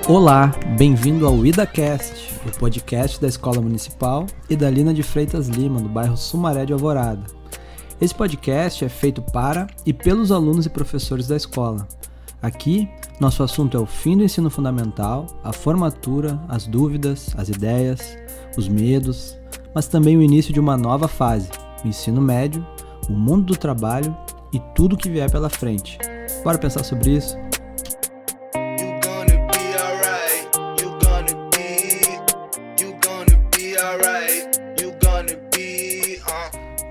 Olá, bem-vindo ao IdaCast, o podcast da Escola Municipal Idalina de Freitas Lima, no bairro Sumaré de Alvorada. Esse podcast é feito para e pelos alunos e professores da escola. Aqui, nosso assunto é o fim do ensino fundamental, a formatura, as dúvidas, as ideias, os medos, mas também o início de uma nova fase, o ensino médio, o mundo do trabalho e tudo que vier pela frente. Bora pensar sobre isso?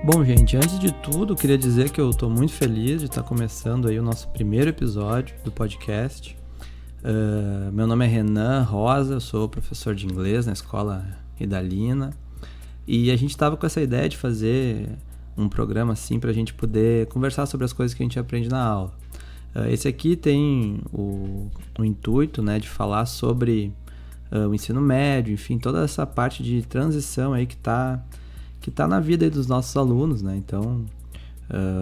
Bom, gente, antes de tudo, queria dizer que eu estou muito feliz de estar começando aí o nosso primeiro episódio do podcast. Meu nome é Renan Rosa, eu sou professor de inglês na escola Idalina e a gente estava com essa ideia de fazer um programa assim para a gente poder conversar sobre as coisas que a gente aprende na aula. Esse aqui tem o intuito, né, de falar sobre o ensino médio, enfim, toda essa parte de transição aí que está na vida aí dos nossos alunos, né? Então,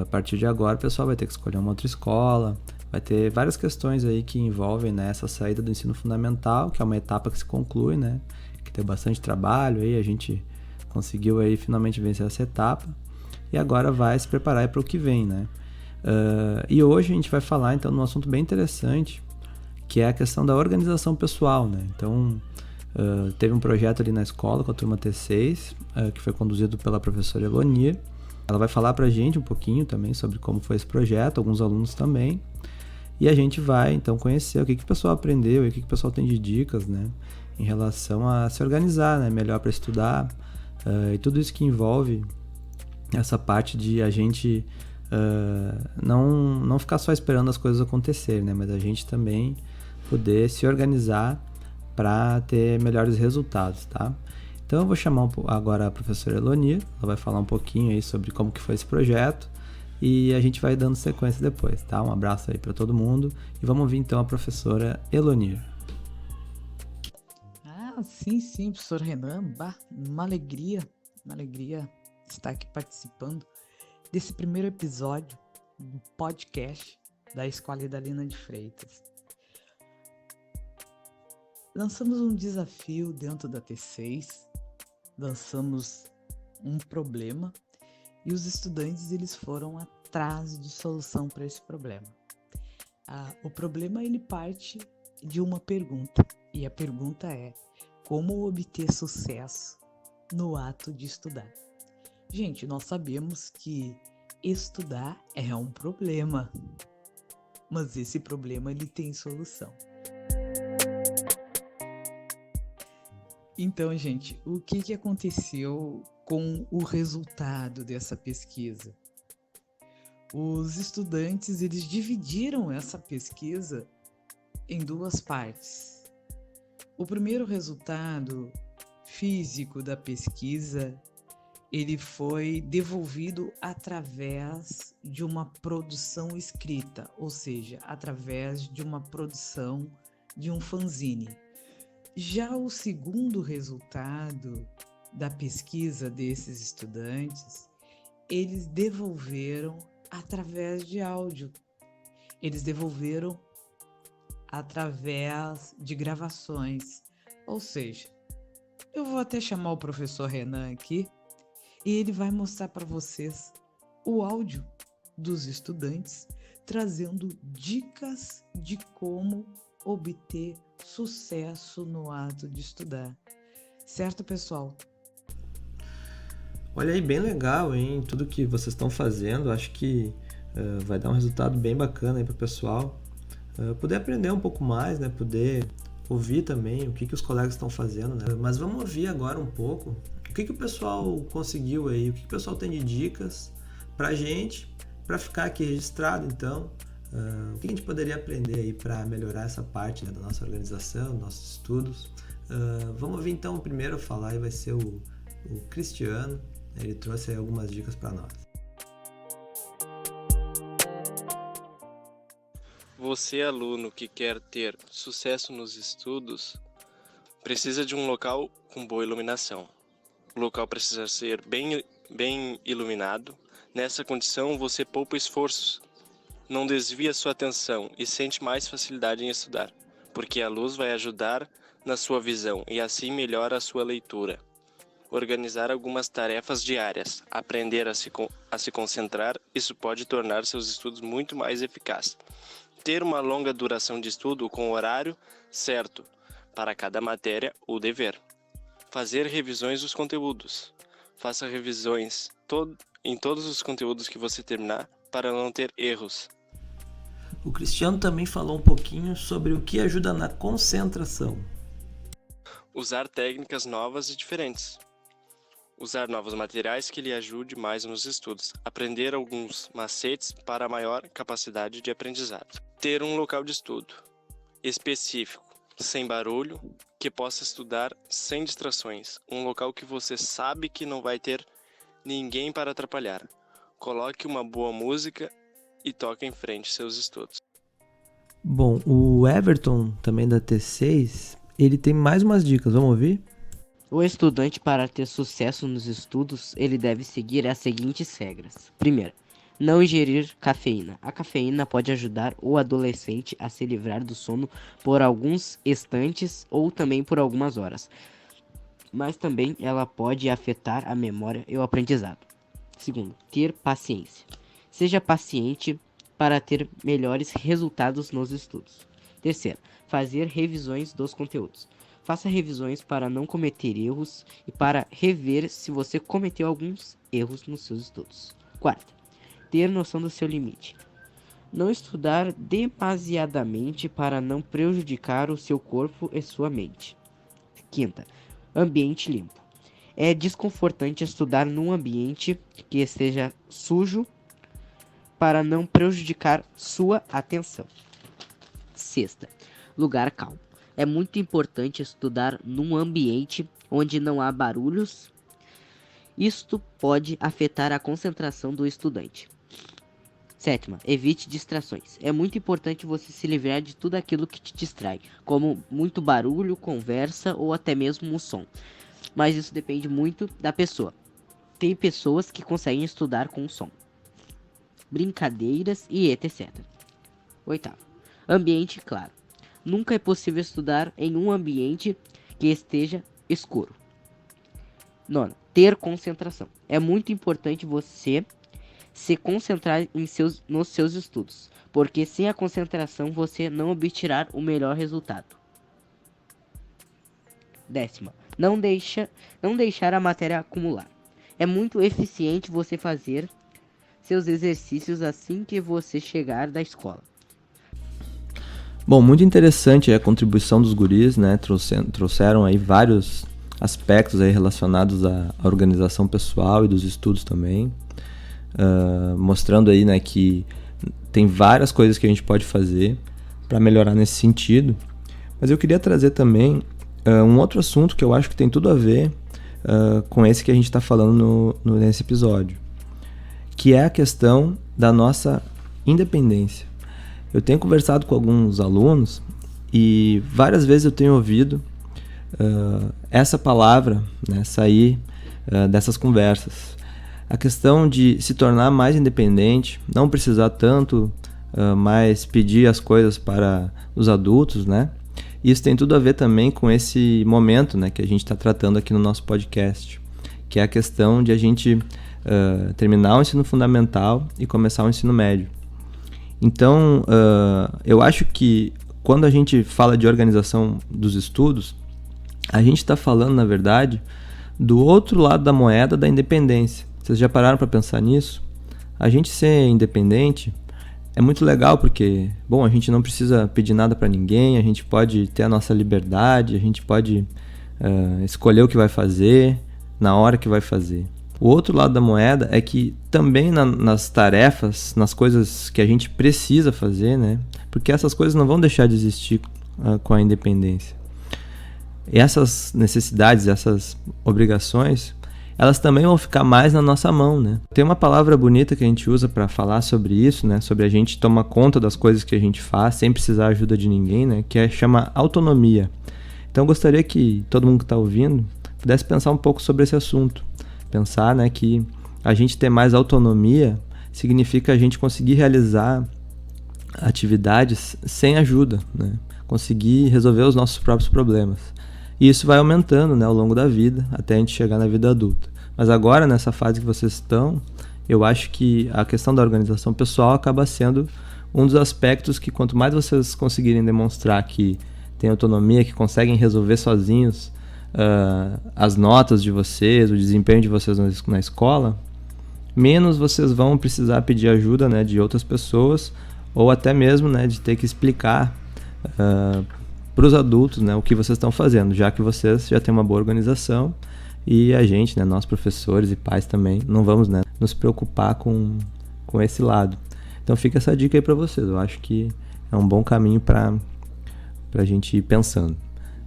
a partir de agora, o pessoal vai ter que escolher uma outra escola, vai ter várias questões aí que envolvem, né, essa saída do ensino fundamental, que é uma etapa que se conclui, né? Que tem bastante trabalho aí, a gente conseguiu aí finalmente vencer essa etapa e agora vai se preparar para o que vem, né? E hoje a gente vai falar, então, num assunto bem interessante, que é a questão da organização pessoal, né? Então, teve um projeto ali na escola com a turma T6, que foi conduzido pela professora Elonir. Ela vai falar pra gente um pouquinho também sobre como foi esse projeto, alguns alunos também. E a gente vai, então, conhecer o que o pessoal aprendeu e o que o pessoal tem de dicas, né, em relação a se organizar, né, melhor para estudar, e tudo isso que envolve essa parte de a gente não ficar só esperando as coisas acontecerem, né, mas a gente também poder se organizar para ter melhores resultados, tá? Então eu vou chamar agora a professora Elonir, ela vai falar um pouquinho aí sobre como que foi esse projeto e a gente vai dando sequência depois, tá? Um abraço aí para todo mundo e vamos ouvir então a professora Elonir. Sim, professor Renan, uma alegria estar aqui participando desse primeiro episódio do podcast da Escola Idalina de Freitas. Lançamos um desafio dentro da T6, lançamos um problema e os estudantes eles foram atrás de solução para esse problema. O problema ele parte de uma pergunta e a pergunta é: como obter sucesso no ato de estudar? Gente, nós sabemos que estudar é um problema, mas esse problema ele tem solução. Então, gente, o que aconteceu com o resultado dessa pesquisa? Os estudantes, eles dividiram essa pesquisa em duas partes. O primeiro resultado físico da pesquisa, ele foi devolvido através de uma produção escrita, ou seja, através de uma produção de um fanzine. Já o segundo resultado da pesquisa desses estudantes, eles devolveram através de áudio. Eles devolveram através de gravações. Ou seja, eu vou até chamar o professor Renan aqui e ele vai mostrar para vocês o áudio dos estudantes trazendo dicas de como obter sucesso no ato de estudar. Certo, pessoal? Olha aí, bem legal, hein? Tudo que vocês estão fazendo, acho que vai dar um resultado bem bacana aí para o pessoal. Poder aprender um pouco mais, né? Poder ouvir também o que os colegas estão fazendo, né? Mas vamos ouvir agora um pouco o que o pessoal conseguiu aí, o que o pessoal tem de dicas pra gente, para ficar aqui registrado, então. O que a gente poderia aprender aí para melhorar essa parte, né, da nossa organização, dos nossos estudos. Vamos ouvir então o primeiro a falar e vai ser o Cristiano. Ele trouxe aí algumas dicas para nós. Você, aluno que quer ter sucesso nos estudos, precisa de um local com boa iluminação. O local precisa ser bem iluminado. Nessa condição, você poupa esforços, não desvia sua atenção e sente mais facilidade em estudar. porque a luz vai ajudar na sua visão e assim melhora a sua leitura. Organizar algumas tarefas diárias, aprender a se concentrar, isso pode tornar seus estudos muito mais eficazes. Ter uma longa duração de estudo com horário certo para cada matéria ou dever. Fazer revisões dos conteúdos. Faça revisões em todos os conteúdos que você terminar para não ter erros. O Cristiano também falou um pouquinho sobre o que ajuda na concentração. Usar técnicas novas e diferentes. Usar novos materiais que lhe ajude mais nos estudos. Aprender alguns macetes para maior capacidade de aprendizado. Ter um local de estudo específico, sem barulho, que possa estudar sem distrações. Um local que você sabe que não vai ter ninguém para atrapalhar. Coloque uma boa música e toque em frente seus estudos. Bom, o Everton, também da T6, ele tem mais umas dicas, vamos ouvir? O estudante, para ter sucesso nos estudos, ele deve seguir as seguintes regras. Primeiro, não ingerir cafeína. A cafeína pode ajudar o adolescente a se livrar do sono por alguns instantes ou também por algumas horas, mas também ela pode afetar a memória e o aprendizado. Segundo, ter paciência. Seja paciente para ter melhores resultados nos estudos. Terceiro, fazer revisões dos conteúdos. Faça revisões para não cometer erros e para rever se você cometeu alguns erros nos seus estudos. Quarto, ter noção do seu limite. Não estudar demasiadamente para não prejudicar o seu corpo e sua mente. Quinta, ambiente limpo. É desconfortante estudar num ambiente que esteja sujo para não prejudicar sua atenção. Sexta, lugar calmo. É muito importante estudar num ambiente onde não há barulhos. Isto pode afetar a concentração do estudante. Sétima, evite distrações. É muito importante você se livrar de tudo aquilo que te distrai, como muito barulho, conversa ou até mesmo o som. Mas isso depende muito da pessoa. Tem pessoas que conseguem estudar com som, brincadeiras e etc. Oitavo, ambiente claro. Nunca é possível estudar em um ambiente que esteja escuro. Nono, ter concentração. É muito importante você se concentrar nos seus estudos, porque sem a concentração você não obterá o melhor resultado. Décima, não deixar a matéria acumular. É muito eficiente você fazer seus exercícios assim que você chegar da escola. Bom, muito interessante a contribuição dos guris, né? Trouxeram aí vários aspectos aí relacionados à organização pessoal e dos estudos também, mostrando aí, né, que tem várias coisas que a gente pode fazer para melhorar nesse sentido. Mas eu queria trazer também um outro assunto que eu acho que tem tudo a ver com esse que a gente está falando nesse episódio, que é a questão da nossa independência. Eu tenho conversado com alguns alunos e várias vezes eu tenho ouvido essa palavra, né, sair dessas conversas. A questão de se tornar mais independente, não precisar tanto mais pedir as coisas para os adultos, né? Isso tem tudo a ver também com esse momento, né, que a gente está tratando aqui no nosso podcast, que é a questão de a gente terminar o ensino fundamental e começar o ensino médio. Então, eu acho que quando a gente fala de organização dos estudos, a gente está falando, na verdade, do outro lado da moeda da independência. Vocês já pararam para pensar nisso? A gente ser independente é muito legal porque, bom, a gente não precisa pedir nada para ninguém, a gente pode ter a nossa liberdade, a gente pode escolher o que vai fazer, na hora que vai fazer. O outro lado da moeda é que também nas tarefas, nas coisas que a gente precisa fazer, né? Porque essas coisas não vão deixar de existir com a independência. E essas necessidades, essas obrigações, elas também vão ficar mais na nossa mão, né? Tem uma palavra bonita que a gente usa para falar sobre isso, né? Sobre a gente tomar conta das coisas que a gente faz sem precisar da ajuda de ninguém, né? Que chama autonomia. Então eu gostaria que todo mundo que está ouvindo pudesse pensar um pouco sobre esse assunto. Pensar, né, que a gente ter mais autonomia significa a gente conseguir realizar atividades sem ajuda, né? conseguir resolver os nossos próprios problemas. E isso vai aumentando, né, ao longo da vida, até a gente chegar na vida adulta. Mas agora, nessa fase que vocês estão, eu acho que a questão da organização pessoal acaba sendo um dos aspectos que, quanto mais vocês conseguirem demonstrar que têm autonomia, que conseguem resolver sozinhos as notas de vocês, o desempenho de vocês na escola, menos vocês vão precisar pedir ajuda, né, de outras pessoas, ou até mesmo, né, de ter que explicar para os adultos, né, o que vocês estão fazendo, já que vocês já têm uma boa organização e a gente, né, nós professores e pais também, não vamos, né, nos preocupar com esse lado. Então fica essa dica aí para vocês. Eu acho que é um bom caminho para a gente ir pensando.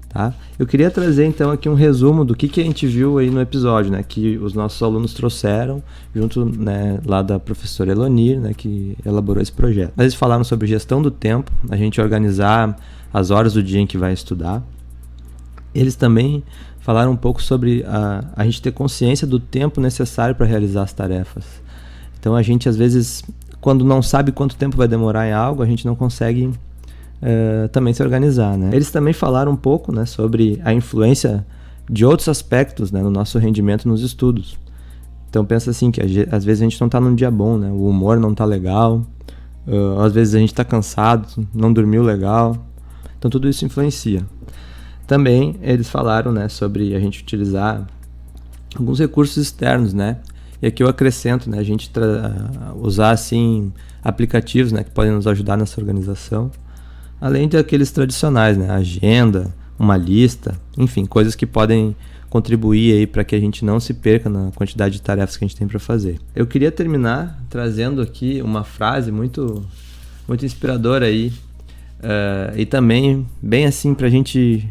Tá? Eu queria trazer então aqui um resumo do que a gente viu aí no episódio, né, que os nossos alunos trouxeram junto, né, lá da professora Elonir, né, que elaborou esse projeto. Eles falaram sobre gestão do tempo, a gente organizar as horas do dia em que vai estudar. Eles também falaram um pouco sobre a gente ter consciência do tempo necessário para realizar as tarefas. Então a gente às vezes, quando não sabe quanto tempo vai demorar em algo, a gente não consegue também se organizar, né? Eles também falaram um pouco, né, sobre a influência de outros aspectos, né, no nosso rendimento nos estudos. Então pensa assim, que às vezes a gente não está num dia bom, né? O humor não está legal, às vezes a gente está cansado, não dormiu legal. Então tudo isso influencia. Também eles falaram, né, sobre a gente utilizar alguns recursos externos, né? E aqui eu acrescento, né, a gente usar assim aplicativos, né, que podem nos ajudar nessa organização. Além daqueles tradicionais, né? Agenda, uma lista, enfim, coisas que podem contribuir aí para que a gente não se perca na quantidade de tarefas que a gente tem para fazer. Eu queria terminar trazendo aqui uma frase muito, muito inspiradora aí, e também bem assim para a gente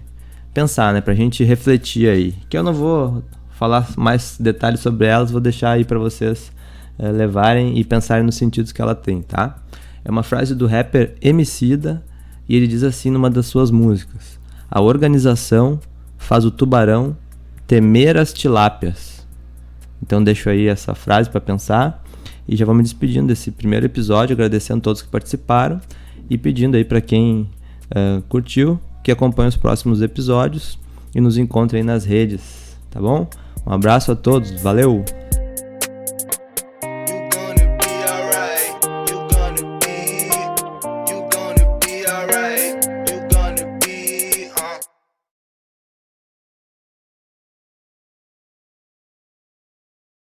pensar, né? Para a gente refletir aí. Que eu não vou falar mais detalhes sobre elas, vou deixar aí para vocês levarem e pensarem nos sentidos que ela tem, tá? É uma frase do rapper Emicida, e ele diz assim numa das suas músicas: a organização faz o tubarão temer as tilápias. Então deixo aí essa frase para pensar e já vou me despedindo desse primeiro episódio, agradecendo a todos que participaram e pedindo aí para quem curtiu que acompanhe os próximos episódios e nos encontre aí nas redes, tá bom? Um abraço a todos, valeu!